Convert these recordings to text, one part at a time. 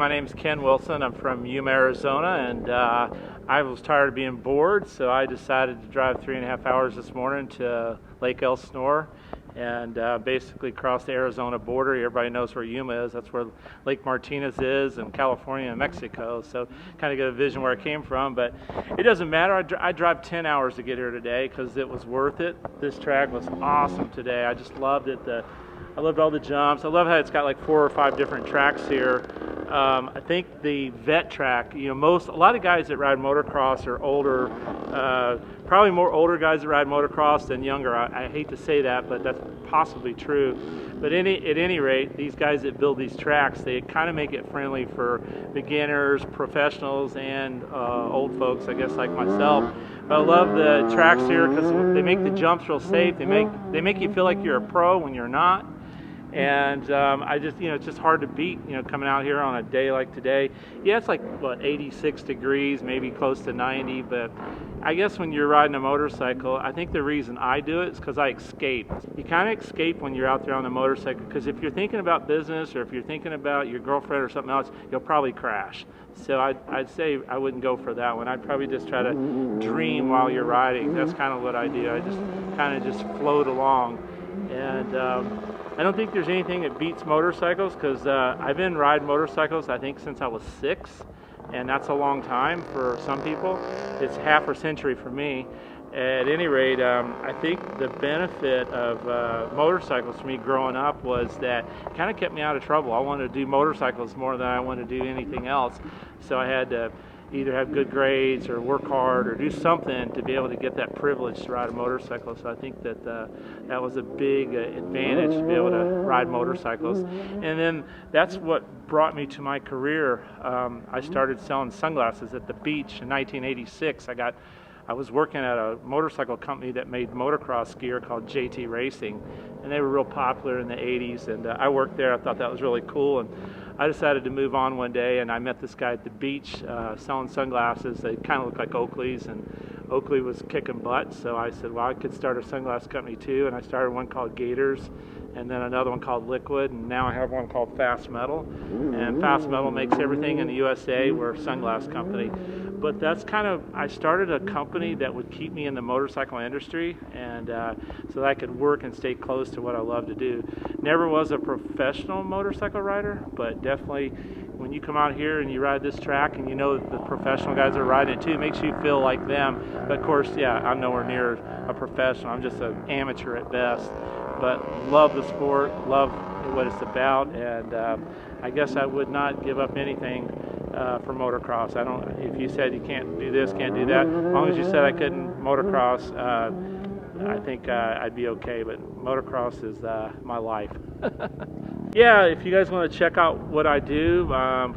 my name's Ken Wilson. I'm from Yuma, Arizona, and I was tired of being bored, so I decided to drive 3.5 hours this morning to Lake Elsinore and basically cross the Arizona border. Everybody knows where Yuma is. That's where Lake Martinez is, and California and Mexico. So kind of get a vision where I came from, but it doesn't matter. I drive 10 hours to get here today because it was worth it. This track was awesome today. I just loved it. I loved all the jumps. I love how it's got like 4 or 5 different tracks here. I think the vet track, a lot of guys that ride motocross are older, probably more older guys that ride motocross than younger. I hate to say that, but that's possibly true. But at any rate, these guys that build these tracks, they kind of make it friendly for beginners, professionals, and old folks, I guess, like myself. But I love the tracks here because they make the jumps real safe. They make you feel like you're a pro when you're not. And it's just hard to beat, coming out here on a day like today. Yeah, it's like, 86 degrees, maybe close to 90, but I guess when you're riding a motorcycle, I think the reason I do it is because I escape. You kind of escape when you're out there on the motorcycle, because if you're thinking about business or if you're thinking about your girlfriend or something else, you'll probably crash. So I'd say I wouldn't go for that one. I'd probably just try to dream while you're riding. That's kind of what I do. I just kind of float along. And I don't think there's anything that beats motorcycles, because I've been riding motorcycles, I think, since I was 6, and that's a long time for some people. It's half a century for me. At any rate, I think the benefit of motorcycles for me growing up was that it kind of kept me out of trouble. I wanted to do motorcycles more than I wanted to do anything else, so I had to either have good grades or work hard or do something to be able to get that privilege to ride a motorcycle. So I think that that was a big advantage to be able to ride motorcycles. And then that's what brought me to my career. I started selling sunglasses at the beach in 1986. I was working at a motorcycle company that made motocross gear called JT Racing, and they were real popular in the 80s, and I worked there. I thought that was really cool, and I decided to move on one day, and I met this guy at the beach selling sunglasses. They kind of looked like Oakley's, and Oakley was kicking butt, so I said, well, I could start a sunglass company too, and I started one called Gators, and then another one called Liquid, and now I have one called Fast Metal. And Fast Metal makes everything in the USA. We're a sunglass company. But that's I started a company that would keep me in the motorcycle industry, and so that I could work and stay close to what I love to do. Never was a professional motorcycle rider, but definitely when you come out here and you ride this track and you know that the professional guys are riding it too, it makes you feel like them. But of course, yeah, I'm nowhere near a professional. I'm just an amateur at best. But love the sport, love what it's about, and I guess I would not give up anything for motocross. If you said you can't do this, can't do that, as long as you said I couldn't motocross, I think I'd be okay, but motocross is my life. Yeah, if you guys want to check out what I do,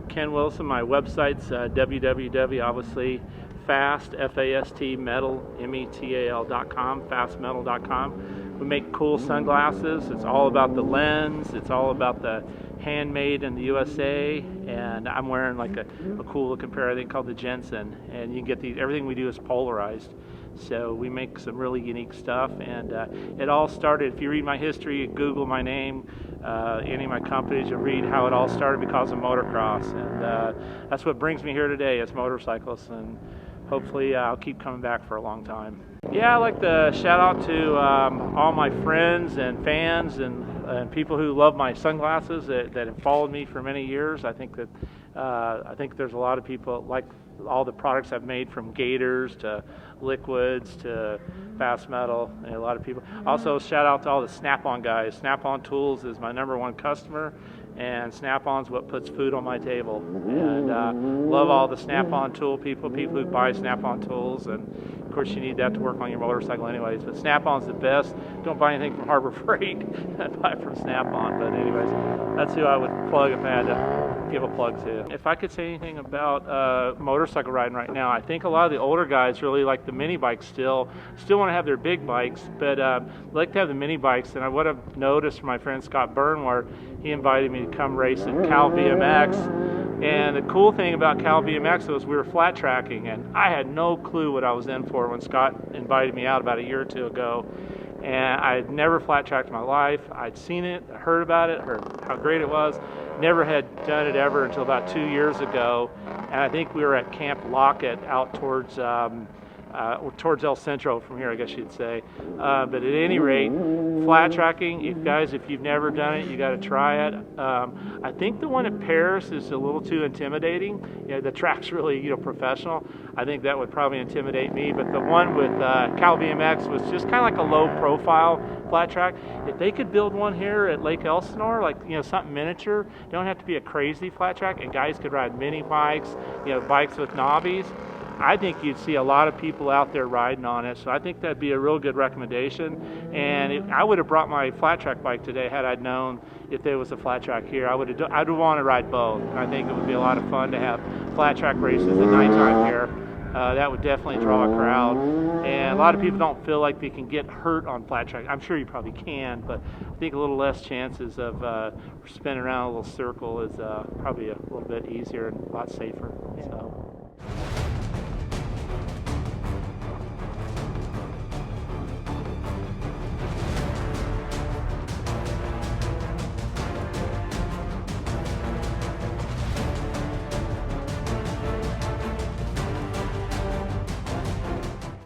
Ken Wilson, my website's www, obviously, fastmetal.com, fastmetal.com. We make cool sunglasses. It's all about the lens. It's all about the handmade in the USA, and I'm wearing like a cool looking pair, I think, called the Jensen, and you can get these. Everything we do is polarized, so we make some really unique stuff. And it all started, if you read my history, Google my name, any of my companies, you'll read how it all started because of motocross, and that's what brings me here today, is motorcycles, and hopefully I'll keep coming back for a long time. Yeah, I'd like to shout out to all my friends and fans and people who love my sunglasses that have followed me for many years. I think there's a lot of people like all the products I've made, from Gators to Liquids to Fast Metal, and a lot of people. Also, shout out to all the Snap-on guys. Snap-on Tools is my #1 customer, and Snap-on's what puts food on my table. And love all the Snap-on tool people who buy Snap-on tools, and of course you need that to work on your motorcycle anyways, but Snap-on's the best. Don't buy anything from Harbor Freight, buy from Snap-on. But anyways, that's who I would plug if I had to give a plug to. If I could say anything about motorcycle riding right now, I think a lot of the older guys really like the mini bikes still want to have their big bikes, but like to have the mini bikes. And what I've noticed from my friend Scott Burnward, he invited me to come race at Cal BMX. And the cool thing about Cal BMX was we were flat tracking, and I had no clue what I was in for when Scott invited me out about a year or two ago. And I had never flat tracked in my life. I'd seen it, heard about it, heard how great it was, never had done it ever until about 2 years ago, and I think we were at Camp Lockett out towards El Centro from here, I guess you'd say. But at any rate, flat tracking, if you've never done it, you got to try it. I think the one at Paris is a little too intimidating. The track's really professional. I think that would probably intimidate me. But the one with Cal BMX was just kind of like a low-profile flat track. If they could build one here at Lake Elsinore, like something miniature, don't have to be a crazy flat track, and guys could ride mini bikes, bikes with knobbies. I think you'd see a lot of people out there riding on it, so I think that'd be a real good recommendation. And I would have brought my flat track bike today had I known if there was a flat track here. I'd want to ride both. And I think it would be a lot of fun to have flat track races at nighttime here. That would definitely draw a crowd. And a lot of people don't feel like they can get hurt on flat track. I'm sure you probably can, but I think a little less chances of spinning around a little circle is probably a little bit easier and a lot safer. So.